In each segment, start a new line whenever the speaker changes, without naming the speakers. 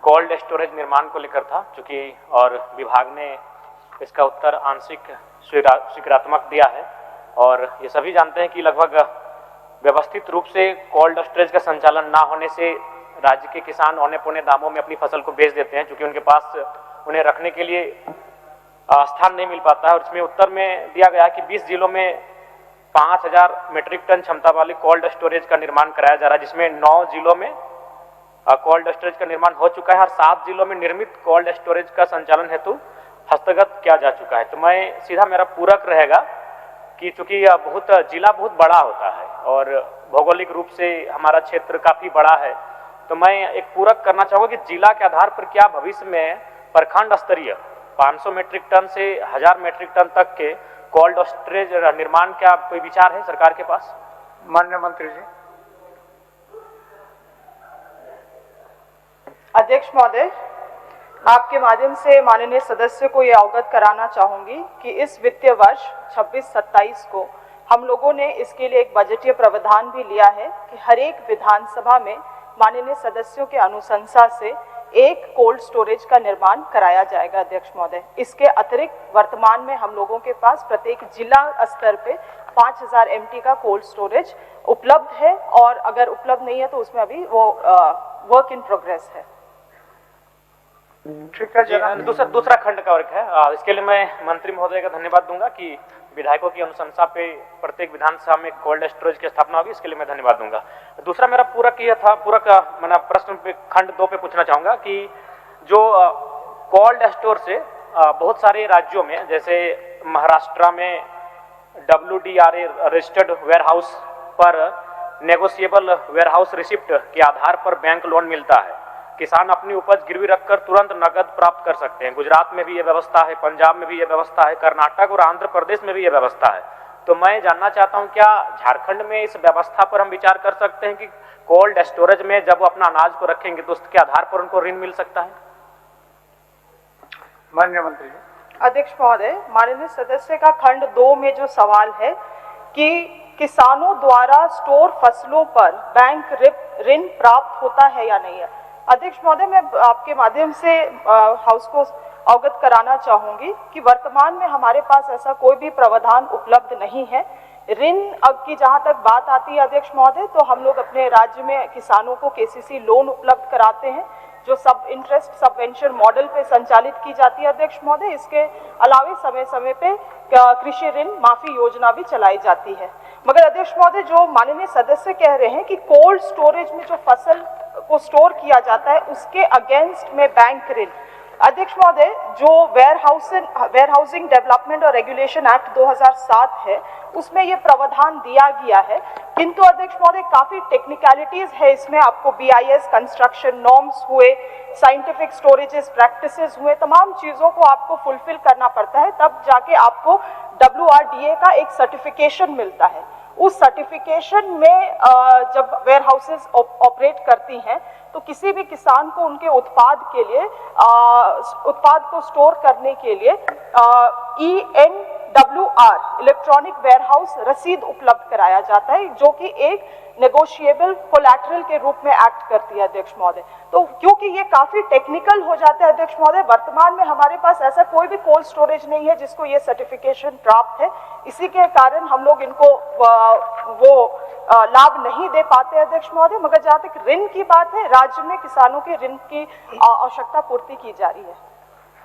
Cold storage निर्माण को लेकर था, चूँकि और विभाग ने इसका उत्तर आंशिक स्वीकारात्मक दिया है। और ये सभी जानते हैं कि लगभग व्यवस्थित रूप से कोल्ड स्टोरेज का संचालन ना होने से राज्य के किसान औने पौने दामों में अपनी फसल को बेच देते हैं, क्योंकि उनके पास उन्हें रखने के लिए स्थान नहीं मिल पाता है। और इसमें उत्तर में दिया गया कि 20 जिलों में 5000 मीट्रिक टन क्षमता वाली कोल्ड स्टोरेज का निर्माण कराया जा रहा है, जिसमें 9 जिलों में कोल्ड स्टोरेज का निर्माण हो चुका है और 7 जिलों में निर्मित कोल्ड स्टोरेज का संचालन हेतु हस्तगत किया जा चुका है। तो मैं सीधा मेरा पूरक रहेगा कि चूंकि जिला बहुत बड़ा होता है और भौगोलिक रूप से हमारा क्षेत्र काफ़ी बड़ा है, तो मैं एक पूरक करना चाहूँगा कि जिला के आधार पर क्या भविष्य में प्रखंड स्तरीय 500 मीट्रिक टन से 1000 मीट्रिक टन तक के कोल्ड स्टोरेज निर्माण का कोई विचार है सरकार के पास?
माननीय मंत्री जी।
अध्यक्ष महोदय, आपके माध्यम से माननीय सदस्य को यह अवगत कराना चाहूंगी कि इस वित्तीय वर्ष 26-27 को हम लोगों ने इसके लिए एक बजटीय प्रावधान भी लिया है कि हर एक विधानसभा में माननीय सदस्यों के अनुशंसा से एक कोल्ड स्टोरेज का निर्माण कराया जाएगा। अध्यक्ष महोदय, इसके अतिरिक्त वर्तमान में हम लोगों के पास प्रत्येक जिला स्तर पे 5000 MT का कोल्ड स्टोरेज उपलब्ध है और अगर उपलब्ध नहीं है तो उसमें अभी वो वर्क इन प्रोग्रेस है।
ठीक है।
दूसरा खंड का वर्ग है, इसके लिए मैं मंत्री महोदय का धन्यवाद दूंगा कि विधायकों की अनुशंसा पे प्रत्येक विधानसभा में कोल्ड स्टोरेज की स्थापना होगी, इसके लिए मैं धन्यवाद दूंगा। दूसरा मेरा पूरक ये था, मैंने प्रश्न पे खंड 2 पे पूछना चाहूंगा कि जो कोल्ड स्टोर से बहुत सारे राज्यों में, जैसे महाराष्ट्र में WDRA रजिस्टर्ड वेयरहाउस पर नेगोशिएबल वेयरहाउस रिसिप्ट के आधार पर बैंक लोन मिलता है, किसान अपनी उपज गिरवी रखकर तुरंत नकद प्राप्त कर सकते हैं। गुजरात में भी यह व्यवस्था है, पंजाब में भी यह व्यवस्था है, कर्नाटक और आंध्र प्रदेश में भी यह व्यवस्था है। तो मैं जानना चाहता हूं, क्या झारखंड में इस व्यवस्था पर हम विचार कर सकते हैं कि कोल्ड स्टोरेज में जब वो अपना अनाज को रखेंगे तो उसके आधार पर उनको ऋण मिल सकता है?
माननीय मंत्री जी।
अध्यक्ष महोदय, माननीय सदस्य का खंड 2 में जो सवाल है कि किसानों द्वारा स्टोर फसलों पर बैंक ऋण प्राप्त होता है या नहीं है, अध्यक्ष महोदय मैं आपके माध्यम से हाउस को अवगत कराना चाहूंगी कि वर्तमान में हमारे पास ऐसा कोई भी प्रावधान उपलब्ध नहीं है। ऋण की जहां तक बात आती है अध्यक्ष महोदय, तो हम लोग अपने राज्य में किसानों को KCC लोन उपलब्ध कराते हैं जो सब इंटरेस्ट सबवेंचर मॉडल पे संचालित की जाती है। अध्यक्ष महोदय, इसके अलावे समय समय पे कृषि ऋण माफी योजना भी चलाई जाती है। मगर अध्यक्ष महोदय, जो माननीय सदस्य कह रहे हैं कि कोल्ड स्टोरेज में जो फसल को स्टोर किया जाता है उसके अगेंस्ट में बैंक ऋण, अध्यक्ष महोदय जो वेयरहाउसिंग डेवलपमेंट और रेगुलेशन एक्ट 2007 है उसमें ये प्रावधान दिया गया है, किंतु अध्यक्ष महोदय काफी टेक्निकलिटीज है इसमें। आपको BIS कंस्ट्रक्शन नॉर्म्स हुए, साइंटिफिक स्टोरेजेस प्रैक्टिसेस हुए, तमाम चीजों को आपको फुलफिल करना पड़ता है, तब जाके आपको WRDA का एक सर्टिफिकेशन मिलता है। उस सर्टिफिकेशन में जब वेयरहाउसेस ऑपरेट करती हैं तो किसी भी किसान को उनके उत्पाद के लिए उत्पाद को स्टोर करने के लिए ENWR इलेक्ट्रॉनिक वेयरहाउस रसीद उपलब्ध कराया जाता है, जो कि एक नेगोशिएबल कोलैटरल के रूप में एक्ट करती है अध्यक्ष महोदय। तो क्योंकि ये काफी टेक्निकल हो जाता है अध्यक्ष महोदय, वर्तमान में हमारे पास ऐसा कोई भी कोल्ड स्टोरेज नहीं है जिसको ये सर्टिफिकेशन प्राप्त है, इसी के कारण हम लोग इनको लाभ नहीं दे पाते अध्यक्ष महोदय। मगर जहाँ तक ऋण की बात है, राज्य में किसानों के ऋण की आवश्यकता पूर्ति की जा रही है।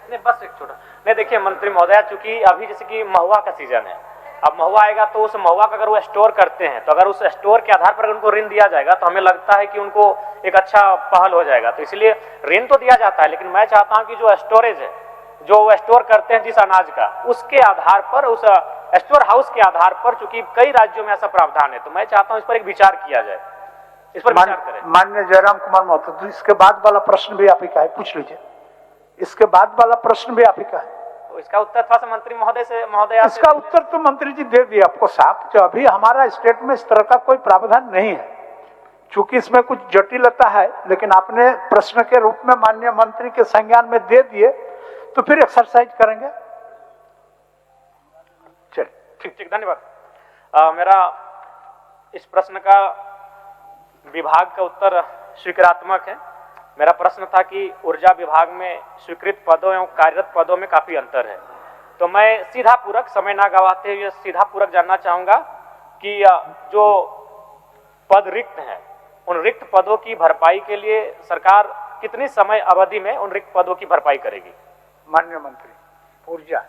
नहीं, बस एक छोटा नहीं, देखिए मंत्री महोदय, चूंकि अभी जैसे कि महुआ का सीजन है, अब महुआ आएगा तो उस महुआ का अगर वो स्टोर करते हैं तो अगर उस स्टोर के आधार पर उनको ऋण दिया जाएगा तो हमें लगता है कि उनको एक अच्छा पहल हो जाएगा। तो इसलिए ऋण तो दिया जाता है, लेकिन मैं चाहता हूं कि जो स्टोरेज है, जो वो स्टोर करते हैं जिस अनाज का, उसके आधार पर, उस स्टोर हाउस के आधार पर, चूंकि कई राज्यों में ऐसा प्रावधान है, तो मैं चाहता हूं इस पर एक विचार किया जाए, इस पर विचार करें।
माननीय जयराम कुमार महतो, तो इसके बाद वाला प्रश्न भी आप ही का है, पूछ लीजिए। इसके बाद वाला प्रश्न भी आप ही का है।
इसका उत्तर थोड़ा सा मंत्री महोदय से
इसका उत्तर तो मंत्री जी दे दिए आपको साफ, जो अभी हमारा स्टेट में इस तरह का कोई प्रावधान नहीं है। चूंकि इसमें कुछ जटिलता है, लेकिन आपने प्रश्न के रूप में माननीय मंत्री के संज्ञान में दे दिए, तो फिर एक्सरसाइज करेंगे। चलिए,
ठीक ठीक, धन्यवाद। मेरा इस प्रश्न का विभाग का उत्तर स्वीकारात्मक है। मेरा प्रश्न था कि ऊर्जा विभाग में स्वीकृत पदों एवं कार्यरत पदों में काफी अंतर है। तो मैं सीधा पूरक, समय ना गवाते हुए सीधा पूरक जानना चाहूंगा कि जो पद रिक्त हैं, उन रिक्त पदों की भरपाई के लिए सरकार कितनी समय अवधि में उन रिक्त पदों की भरपाई करेगी?
माननीय मंत्री ऊर्जा।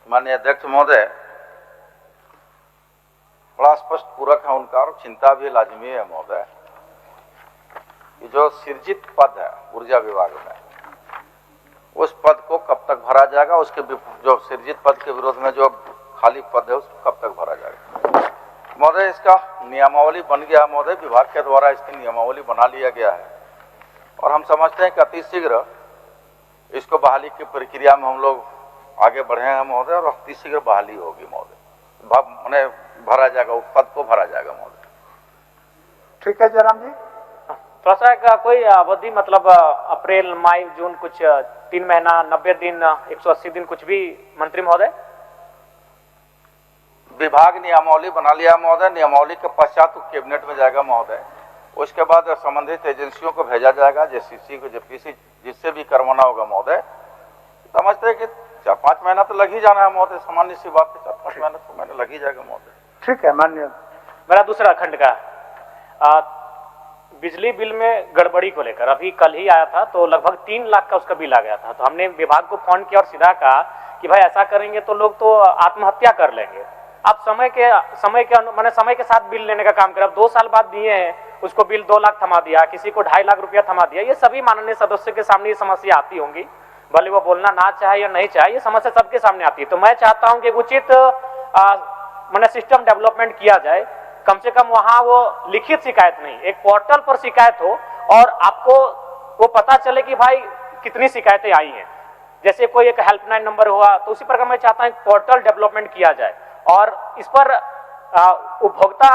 माननीय अध्यक्ष महोदय, बड़ा स्पष्ट पूरक है उनका और चिंता भी लाजमी है महोदय। ये जो सृजित पद है ऊर्जा विभाग में, उस पद को कब तक भरा जाएगा, उसके जो सृजित पद के विरोध में जो खाली पद है उसको कब तक भरा जाएगा महोदय? इसका नियमावली बन गया महोदय, विभाग के द्वारा इसकी नियमावली बना लिया गया है और हम समझते हैं कि अति शीघ्र इसको बहाली की प्रक्रिया में हम लोग आगे बढ़े हैं महोदय और अति शीघ्र बहाली होगी महोदय, भरा जाएगा, उस पद को भरा जाएगा महोदय।
ठीक है जयराम जी।
थोड़ा सा कोई अवधि, मतलब अप्रैल, मई, जून, कुछ 3 महीना, 90 दिन, 180 दिन, कुछ भी मंत्री महोदय?
विभाग नियमावली बना लिया महोदय, नियमावली के पश्चात वो कैबिनेट में जाएगा महोदय, उसके बाद संबंधित एजेंसियों को भेजा जाएगा, जेसीसी को, जेपीसी, जिससे भी करवाना होगा महोदय। समझते हैं कि 4-5 महीना तो लग ही जाना है महोदय, सामान्य सी बात है, 4-5 महीना तो महीना लग ही जाएगा महोदय।
ठीक है माननीय।
मेरा दूसरा खंड का बिजली बिल में गड़बड़ी को लेकर अभी कल ही आया था, तो लगभग 3 लाख का उसका बिल आ गया था। तो हमने विभाग को फोन किया और सीधा कहा कि भाई ऐसा करेंगे तो लोग तो आत्महत्या कर लेंगे। आप समय के साथ बिल लेने का काम करें। अब 2 साल बाद दिए हैं, उसको बिल 2 लाख थमा दिया, किसी को 2.5 लाख रुपया थमा दिया। ये सभी माननीय सदस्य के सामने ये समस्या आती होंगी, भले वो बोलना ना चाहे या नहीं चाहे, ये समस्या सबके सामने आती है। तो मैं चाहता हूं कि उचित सिस्टम डेवलपमेंट किया जाए, कम से कम वहां वो लिखित शिकायत नहीं, एक पोर्टल पर शिकायत हो और आपको वो पता चले कि भाई कितनी शिकायतें आई हैं। जैसे कोई एक हेल्पलाइन नंबर हुआ, तो उसी प्रकार मैं चाहता हूं पोर्टल डेवलपमेंट किया जाए और इस पर उपभोक्ता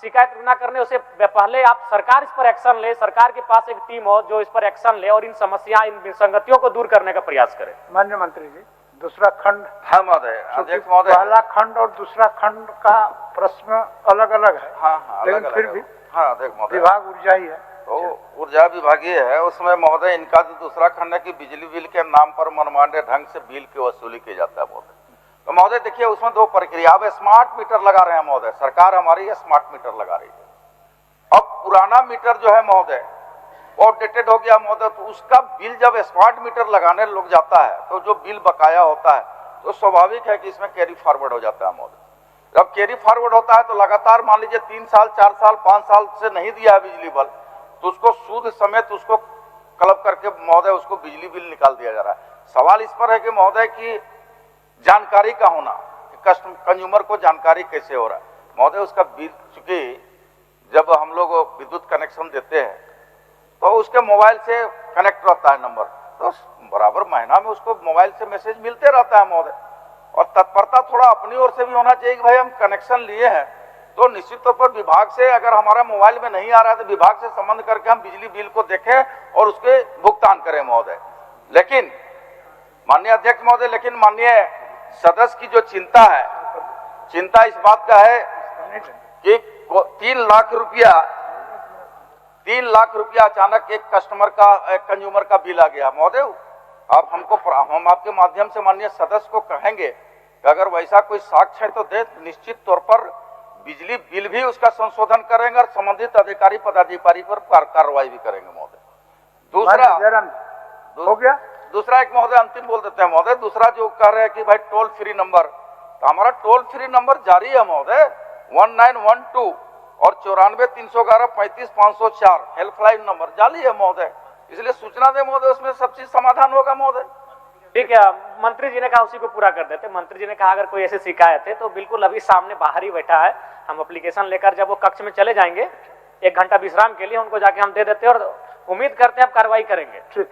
शिकायत न करने उससे पहले आप सरकार इस पर एक्शन ले, सरकार के पास एक टीम हो जो इस पर एक्शन ले और इन समस्या, इन विसंगतियों को दूर करने का प्रयास करे।
माननीय मंत्री जी, दूसरा खंड।
हाँ महोदय, अध्यक्ष महोदय,
पहला खंड और दूसरा खंड का प्रश्न अलग अलग है।
हाँ,
लेकिन
अलग
फिर
अलग
भी
हाँ अध्यक्ष महोदय,
विभाग ऊर्जा ही है
तो ऊर्जा विभागीय है। उसमें महोदय इनका जो दूसरा खंड है कि बिजली बिल के नाम पर मनमाने ढंग से बिल की वसूली की जाता है महोदय। तो महोदय देखिए, उसमें 2 प्रक्रिया। अब स्मार्ट मीटर लगा रहे हैं महोदय, सरकार हमारी स्मार्ट मीटर लगा रही है। अब पुराना मीटर जो है महोदय आउटडेटेड हो गया महोदय, तो उसका बिल जब स्मार्ट मीटर लगाने लोग जाता है तो जो बिल बकाया होता है तो स्वाभाविक है कि इसमें कैरी फॉरवर्ड हो जाता है महोदय। जब कैरी फॉरवर्ड होता है तो लगातार मान लीजिए 3 साल, 4 साल, 5 साल से नहीं दिया है बिजली बिल, तो उसको सूद समेत उसको क्लब करके महोदय उसको बिजली बिल निकाल दिया जा रहा है। सवाल इस पर है कि महोदय की जानकारी का होना, कंज्यूमर को जानकारी कैसे हो रहा है महोदय। उसका बिल, चूंकि जब हम लोग विद्युत कनेक्शन देते हैं तो उसके मोबाइल से कनेक्ट रहता है नंबर, तो बराबर महीना में उसको मोबाइल से मैसेज मिलते रहता है महोदय। और तत्परता थोड़ा अपनी ओर से भी होना चाहिए कि भाई हम कनेक्शन लिए हैं तो निश्चित तौर पर विभाग से, अगर हमारा मोबाइल में नहीं आ रहा है तो विभाग से संबंध करके हम बिजली बिल को देखें और उसके भुगतान करें महोदय। लेकिन माननीय अध्यक्ष महोदय, लेकिन माननीय सदस्य की जो चिंता है, चिंता इस बात का है कि 3 लाख रुपया अचानक एक कस्टमर का, एक कंज्यूमर का बिल आ गया महोदय। आप हम आपके माध्यम से माननीय सदस्य को कहेंगे कि अगर वैसा कोई साक्ष्य है तो दे, निश्चित तौर पर बिजली बिल भी उसका संशोधन करेंगे और संबंधित अधिकारी पदाधिकारी पर कार्रवाई भी करेंगे महोदय। दूसरा
हो गया।
दूसरा एक महोदय अंतिम बोल देते हैं महोदय, दूसरा जो कह रहे हैं कि भाई टोल फ्री नंबर, तो हमारा टोल फ्री नंबर जारी है महोदय 1912 और 94-311-35-504 हेल्पलाइन नंबर जारी है महोदय। इसलिए सूचना दे महोदय, उसमें सब चीज समाधान होगा महोदय।
ठीक है, मंत्री जी ने कहा उसी को पूरा कर देते। मंत्री जी ने कहा अगर कोई ऐसी शिकायत है तो बिल्कुल अभी सामने बाहर ही बैठा है, हम एप्लीकेशन लेकर जब वो कक्ष में चले जाएंगे 1 घंटा विश्राम के लिए उनको जाके हम दे देते हैं और उम्मीद करते हैं आप कार्रवाई करेंगे।
ठीक।